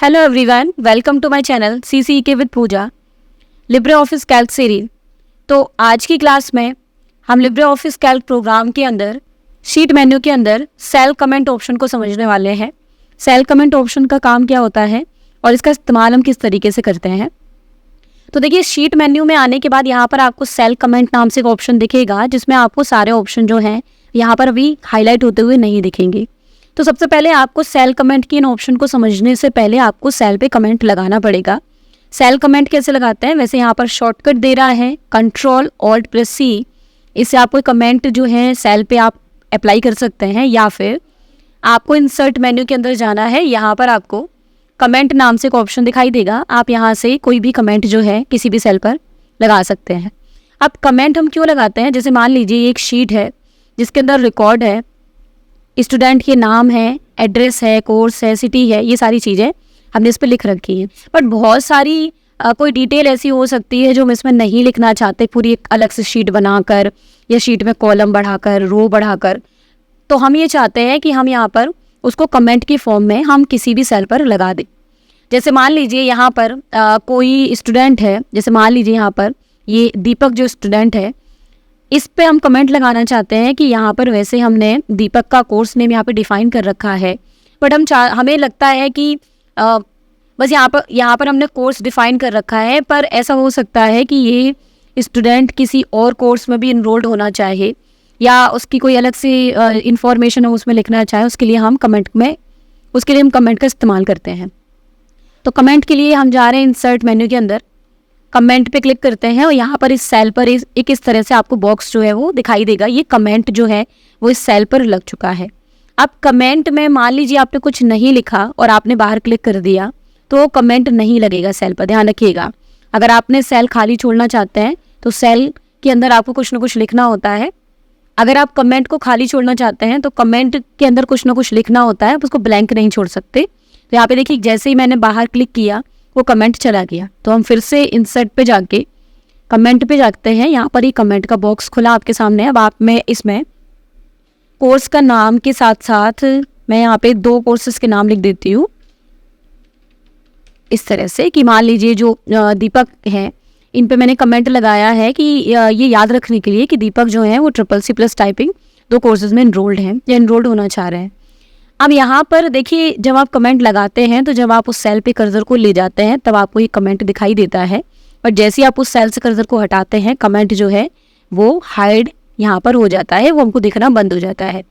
Hello everyone, welcome to my channel CCEK with Pooja LibreOffice Calc series. तो आज की class में हम लिब्रे ऑफिस कैल्क प्रोग्राम के अंदर शीट मेन्यू के अंदर सेल कमेंट ऑप्शन को समझने वाले हैं। सेल कमेंट ऑप्शन का काम क्या होता है और इसका इस्तेमाल हम किस तरीके से करते हैं। तो देखिए, शीट मेन्यू में आने के बाद यहाँ पर आपको सेल कमेंट नाम से एक ऑप्शन दिखेगा, जिसमें आपको सारे ऑप्शन जो हैं यहाँ पर अभी हाईलाइट होते हुए नहीं दिखेंगे। तो सबसे पहले आपको सेल कमेंट की इन ऑप्शन को समझने से पहले आपको सेल पे कमेंट लगाना पड़ेगा। सेल कमेंट कैसे लगाते हैं, वैसे यहाँ पर शॉर्टकट दे रहा है Ctrl+Alt+C। इससे आपको कमेंट जो है सेल पे आप अप्लाई कर सकते हैं, या फिर आपको इंसर्ट मेन्यू के अंदर जाना है। यहाँ पर आपको कमेंट नाम से एक ऑप्शन दिखाई देगा, आप यहाँ से कोई भी कमेंट जो है किसी भी सेल पर लगा सकते हैं। अब कमेंट हम क्यों लगाते हैं, जैसे मान लीजिए एक शीट है जिसके अंदर रिकॉर्ड है, स्टूडेंट के नाम है, एड्रेस है, कोर्स है, सिटी है, ये सारी चीज़ें हमने इस पर लिख रखी हैं। बट बहुत सारी कोई डिटेल ऐसी हो सकती है जो हम इसमें नहीं लिखना चाहते, पूरी एक अलग से शीट बनाकर या शीट में कॉलम बढ़ाकर, रो बढ़ाकर। तो हम ये चाहते हैं कि हम यहाँ पर उसको कमेंट की फॉर्म में हम किसी भी सेल पर लगा दें। जैसे मान लीजिए यहाँ पर कोई स्टूडेंट है, जैसे मान लीजिए यहाँ पर ये दीपक जो स्टूडेंट है, इस पे हम कमेंट लगाना चाहते हैं कि यहाँ पर वैसे हमने दीपक का कोर्स नेम यहाँ पे डिफाइन कर रखा है, बट हमें लगता है कि बस यहाँ पर हमने कोर्स डिफाइन कर रखा है, पर ऐसा हो सकता है कि ये स्टूडेंट किसी और कोर्स में भी इनरोल्ड होना चाहे या उसकी कोई अलग से इंफॉर्मेशन हो उसमें लिखना चाहे, उसके लिए हम कमेंट का इस्तेमाल करते हैं। तो कमेंट के लिए हम जा रहे हैं इंसर्ट मेन्यू के अंदर, कमेंट पे क्लिक करते हैं और यहाँ पर इस सेल पर इस तरह से आपको बॉक्स जो है वो दिखाई देगा। ये कमेंट जो है वो इस सेल पर लग चुका है। अब कमेंट में मान लीजिए आपने कुछ नहीं लिखा और आपने बाहर क्लिक कर दिया तो कमेंट नहीं लगेगा सेल पर, ध्यान रखिएगा। अगर आपने सेल खाली छोड़ना चाहते हैं तो सेल के अंदर आपको कुछ ना कुछ लिखना होता है। अगर आप कमेंट को खाली छोड़ना चाहते हैं तो कमेंट के अंदर कुछ ना कुछ लिखना होता है, उसको ब्लैंक नहीं छोड़ सकते। तो यहाँ पे देखिए, जैसे ही मैंने बाहर क्लिक किया वो कमेंट चला गया। तो हम फिर से इंसर्ट पे जाके कमेंट पे जाते हैं। यहाँ पर ही कमेंट का बॉक्स खुला आपके सामने। अब मैं इसमें कोर्स का नाम के साथ साथ मैं यहाँ पे 2 कोर्सेज के नाम लिख देती हूँ, इस तरह से कि मान लीजिए जो दीपक हैं इन पे मैंने कमेंट लगाया है कि ये याद रखने के लिए कि दीपक जो है वो CCC+ टाइपिंग 2 कोर्सेज में इनरोल्ड हैं या इनरोल्ड होना चाह रहे हैं। अब यहाँ पर देखिए, जब आप कमेंट लगाते हैं तो जब आप उस सेल पे कर्सर को ले जाते हैं तब आपको ये कमेंट दिखाई देता है, और जैसे ही आप उस सेल से कर्सर को हटाते हैं कमेंट जो है वो हाइड यहाँ पर हो जाता है, वो हमको दिखना बंद हो जाता है।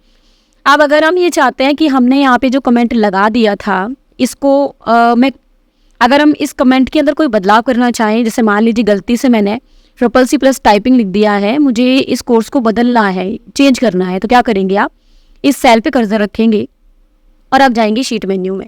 अब अगर हम ये चाहते हैं कि हमने यहाँ पे जो कमेंट लगा दिया था इसको अगर हम इस कमेंट के अंदर कोई बदलाव करना चाहें, जैसे मान लीजिए गलती से मैंने CCC+ टाइपिंग लिख दिया है, मुझे इस कोर्स को बदलना है, चेंज करना है, तो क्या करेंगे आप इस सेल पे कर्सर रखेंगे और अब जाएंगे शीट मेन्यू में।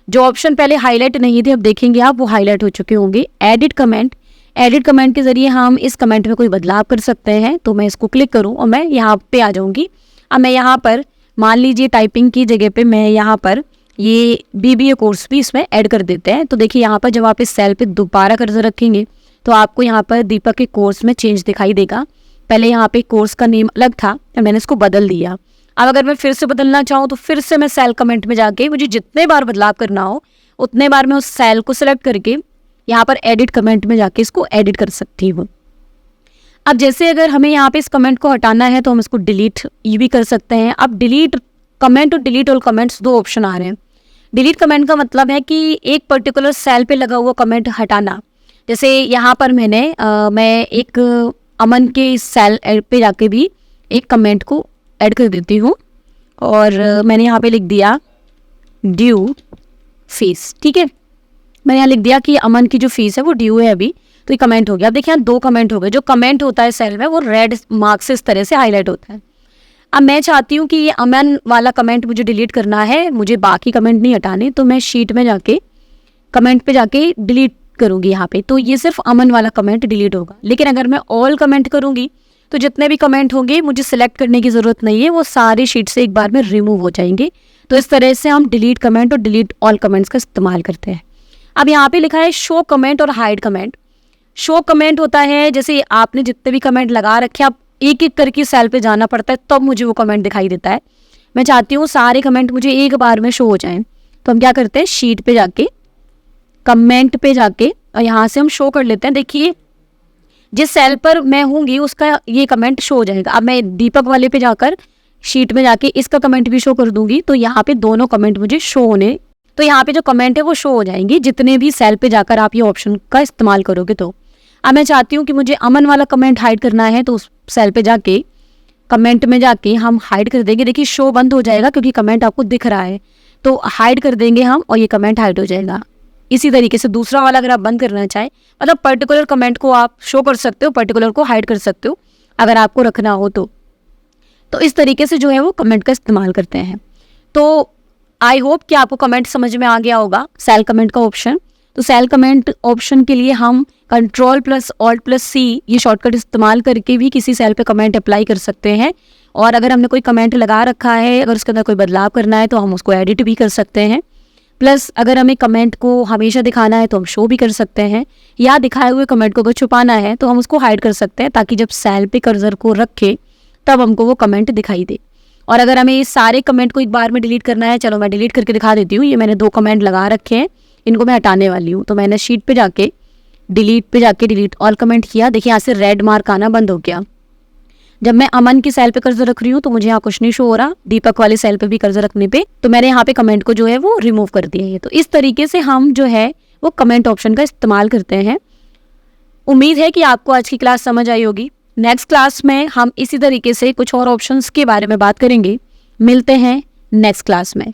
जो ऑप्शन पहले हाईलाइट नहीं थे अब देखेंगे आप वो हाईलाइट हो चुके होंगे। एडिट कमेंट के जरिए हम इस कमेंट में कोई बदलाव कर सकते हैं। तो मैं इसको क्लिक करूं और मैं यहाँ पे आ जाऊंगी। अब मैं यहाँ पर मान लीजिए टाइपिंग की जगह पे मैं यहाँ पर ये BBA कोर्स भी इसमें ऐड कर देते हैं। तो देखिए, यहाँ पर जब आप इस सेल पे दोबारा कर्सर रखेंगे तो आपको यहाँ पर दीपक के कोर्स में चेंज दिखाई देगा। पहले यहाँ पे कोर्स का नेम अलग था और मैंने इसको बदल दिया। अब अगर मैं फिर से बदलना चाहूँ तो फिर से मैं सेल कमेंट में जाके मुझे जितने बार बदलाव करना हो उतने बार मैं उस सेल को सिलेक्ट करके यहाँ पर एडिट कमेंट में जाके इसको एडिट कर सकती हूँ। अब जैसे अगर हमें यहाँ पे इस कमेंट को हटाना है तो हम इसको डिलीट भी कर सकते हैं। अब डिलीट कमेंट और डिलीट ऑल कमेंट्स 2 ऑप्शन आ रहे हैं। डिलीट कमेंट का मतलब है कि एक पर्टिकुलर सेल पे लगा हुआ कमेंट हटाना। जैसे यहाँ पर मैं एक अमन के इस सेल पे जाके भी एक कमेंट को ऐड कर देती हूँ और मैंने यहाँ पे लिख दिया ड्यू फीस। ठीक है, मैंने यहाँ लिख दिया कि अमन की जो फीस है वो ड्यू है अभी, तो ये कमेंट हो गया। अब देखिए, यहाँ 2 कमेंट हो गए। जो कमेंट होता है सेल में वो रेड मार्क से इस तरह से हाईलाइट होता है। अब मैं चाहती हूँ कि ये अमन वाला कमेंट मुझे डिलीट करना है, मुझे बाकी कमेंट नहीं हटाने, तो मैं शीट में जाके कमेंट पे जाके डिलीट करूँगी यहाँ पे, तो ये सिर्फ अमन वाला कमेंट डिलीट होगा। लेकिन अगर मैं ऑल कमेंट करूँगी तो जितने भी कमेंट होंगे मुझे सिलेक्ट करने की ज़रूरत नहीं है, वो सारे शीट से एक बार में रिमूव हो जाएंगे। तो इस तरह से हम डिलीट कमेंट और डिलीट ऑल कमेंट्स का इस्तेमाल करते हैं। अब यहाँ पे लिखा है शो कमेंट और हाइड कमेंट। शो कमेंट होता है जैसे आपने जितने भी कमेंट लगा रखे आप एक एक करके सेल पे जाना पड़ता है तब मुझे वो कमेंट दिखाई देता है। मैं चाहती हूँ सारे कमेंट मुझे एक बार में शो हो जाएं, तो हम क्या करते हैं शीट पे जाके कमेंट पे जाके और यहाँ से हम शो कर लेते हैं। देखिए जिस सेल पर मैं होंगी उसका ये कमेंट शो हो जाएगा। अब मैं दीपक वाले पे जाकर शीट में जाके इसका कमेंट भी शो कर दूंगी, तो यहाँ पे दोनों कमेंट मुझे शो होने, तो यहाँ पे जो कमेंट है वो शो हो जाएंगे जितने भी सेल पे जाकर आप ये ऑप्शन का इस्तेमाल करोगे। तो अब मैं चाहती हूँ कि मुझे अमन वाला कमेंट हाइड करना है, तो उस सेल पे जाके कमेंट में जाके हम हाइड कर देंगे। देखिए शो बंद हो जाएगा क्योंकि कमेंट आपको दिख रहा है, तो हाइड कर देंगे हम और ये कमेंट हाइड हो जाएगा। इसी तरीके से दूसरा वाला अगर आप बंद करना चाहें, मतलब पर्टिकुलर कमेंट को आप शो कर सकते हो, पर्टिकुलर को हाइड कर सकते हो अगर आपको रखना हो तो इस तरीके से जो है वो कमेंट का इस्तेमाल करते हैं। तो आई होप कि आपको कमेंट समझ में आ गया होगा, सेल कमेंट का ऑप्शन। तो सेल कमेंट ऑप्शन के लिए हम Ctrl+Alt+C ये शॉर्टकट इस्तेमाल करके भी किसी सेल पे कमेंट अप्लाई कर सकते हैं। और अगर हमने कोई कमेंट लगा रखा है, अगर उसके अंदर कोई बदलाव करना है तो हम उसको एडिट भी कर सकते हैं। प्लस अगर हमें कमेंट को हमेशा दिखाना है तो हम शो भी कर सकते हैं, या दिखाए हुए कमेंट को अगर छुपाना है तो हम उसको हाइड कर सकते हैं, ताकि जब सेल पे कर्सर को रखे तब हमको वो कमेंट दिखाई दे। और अगर हमें इस सारे कमेंट को एक बार में डिलीट करना है, चलो मैं डिलीट करके दिखा देती हूँ। ये मैंने 2 कमेंट लगा रखे हैं, इनको मैं हटाने वाली हूँ। तो मैंने शीट पे जाके डिलीट ऑल कमेंट किया। देखिए यहाँ से रेड मार्क आना बंद हो गया। जब मैं अमन की सेल पे कर्सर रख रही हूँ तो मुझे यहाँ कुछ नहीं शो हो रहा, दीपक वाले सेल पे भी कर्सर रखने पे तो मैंने यहाँ पे कमेंट को जो है वो रिमूव कर दिया है। तो इस तरीके से हम जो है वो कमेंट ऑप्शन का इस्तेमाल करते हैं। उम्मीद है कि आपको आज की क्लास समझ आई होगी। नेक्स्ट क्लास में हम इसी तरीके से कुछ और ऑप्शंस के बारे में बात करेंगे। मिलते हैं नेक्स्ट क्लास में।